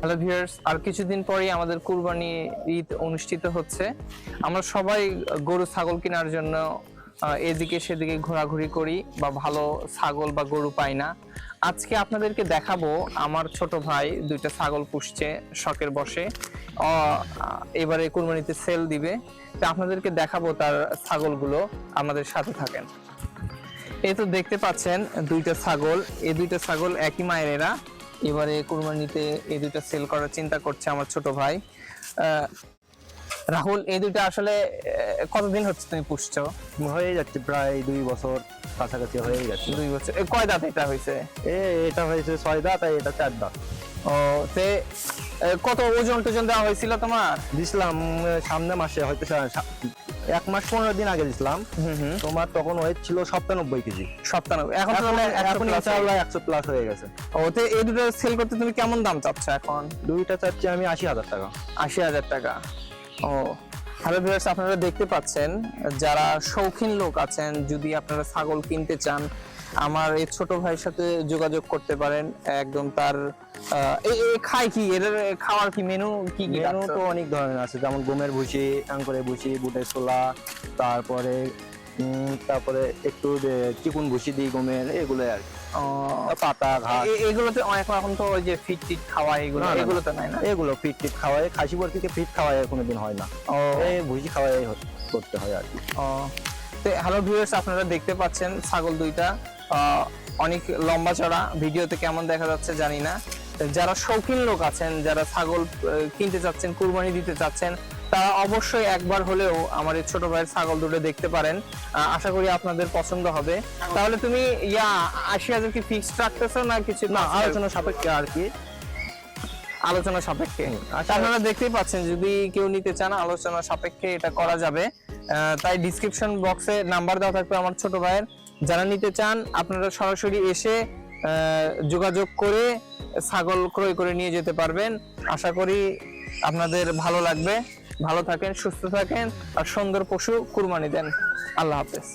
Hello viewers, আর কিছুদিন পরেই আমাদের কুরবানি ঈদ অনুষ্ঠিত হচ্ছে। আমরা সবাই গরু ছাগল কেনার জন্য এদিকে সেদিকে ঘোরাঘুরি করি বা ভালো ছাগল বা গরু পাই না। আজকে আপনাদেরকে দেখাবো আমার ছোট ভাই দুইটা ছাগল পুষছে শখের বশে। এবারে কুরবানিতে সেল দিবে, তো আপনাদেরকে দেখাবো তার ছাগলগুলো। আমাদের সাথে থাকেন। এই তো দেখতে পাচ্ছেন দুইটা ছাগল, এই দুইটা ছাগল একই মায়েরা। এবারে কুরবানিতে এই দুইটা সেল করার চিন্তা করছে আমার ছোট ভাই। রাহুল, এই দুইটা আসলে কতদিন হচ্ছে তুমি পুষছো? হয়ে যাচ্ছে প্রায় 2 বছর কাছাকাছি হয়ে যাচ্ছে। 2 বছর। কয় দাঁত এটা হয়েছে? এটা হয়েছে 6 দাঁত আর এটা 4 দাঁত। ও, তে কত ওজন টোজন দেওয়া হয়েছিল তোমার? দিছিলাম সামনে মাসে, হয়তো 1 মাস 15 দিন আগে দিছিলাম। তোমার তখন ওয়েট ছিল 97 কেজি। 97। এখন তাহলে এখন ইনশাআল্লাহ 100 প্লাস হয়ে গেছে। ও, তে এই দুটো সেল করতে তুমি কেমন দাম চাচ্ছ এখন? দুইটা চাচ্ছি আমি 80,000 টাকা। 80,000 টাকা। ও, হ্যালো ভিউয়ার্স, আপনারা দেখতে পাচ্ছেন, যারা শৌখিন লোক আছেন, যদি আপনারা ছাগল কিনতে চান, আমার এই ছোট ভাইয়ের সাথে যোগাযোগ করতে পারেন। একদম তার খায় কি, এর খাওয়ার কি মেনু কি কি? মেনু তো অনেক ধরনের আছে, যেমন গমের ভুসি, আঙ্কুরের ভুসি, বুটের ছোলা, তারপরে একটু চিকুন ভুসি দিই গমের, এগুলো আর কি। পাতা ঘাস, এগুলোতে এখন তো ওই যে ফিট টিট খাওয়ায়, এগুলো তো নাই না? এগুলো ফিট টিট খাওয়ায়, খাসি বর্তিকে ফিট খাওয়ায় কোনোদিন হয় না। এই ভুসি খাওয়াই করতে হয় আর কি। হ্যালো ভিউয়ার্স, আপনারা দেখতে পাচ্ছেন ছাগল দুইটা অনেক লম্বা চড়া। ভিডিওতে কেমন দেখা যাচ্ছে জানি না। যারা শৌখিন লোক আছেন, যারা ছাগল কিনতে চাচ্ছেন, কুরবানি দিতে চাচ্ছেন, তারা অবশ্যই একবার হলেও আমার এই ছোট ভাইয়ের ছাগল দুটো দেখতে পারেন। আশা করি আপনাদের পছন্দ হবে। তাহলে তুমি 80,000 কি ফিক্সড রাখতেছো না কিছু? না, আলোচনা সাপেক্ষে আর কি। আলোচনা সাপেক্ষে। আপনারা দেখতেই পাচ্ছেন, যদি কেউ নিতে চান আলোচনা সাপেক্ষে এটা করা যাবে। তাই ডিসক্রিপশন বক্সে নাম্বার দেওয়া থাকবে আমার ছোট ভাইয়ের। যারা নিতে চান আপনারা সরাসরি এসে যোগাযোগ করে ছাগল ক্রয় করে নিয়ে যেতে পারবেন। আশা করি আপনাদের ভালো লাগবে। ভালো থাকেন, সুস্থ থাকেন, আর সুন্দর পশু কুরবানি দেন। আল্লাহ হাফেজ।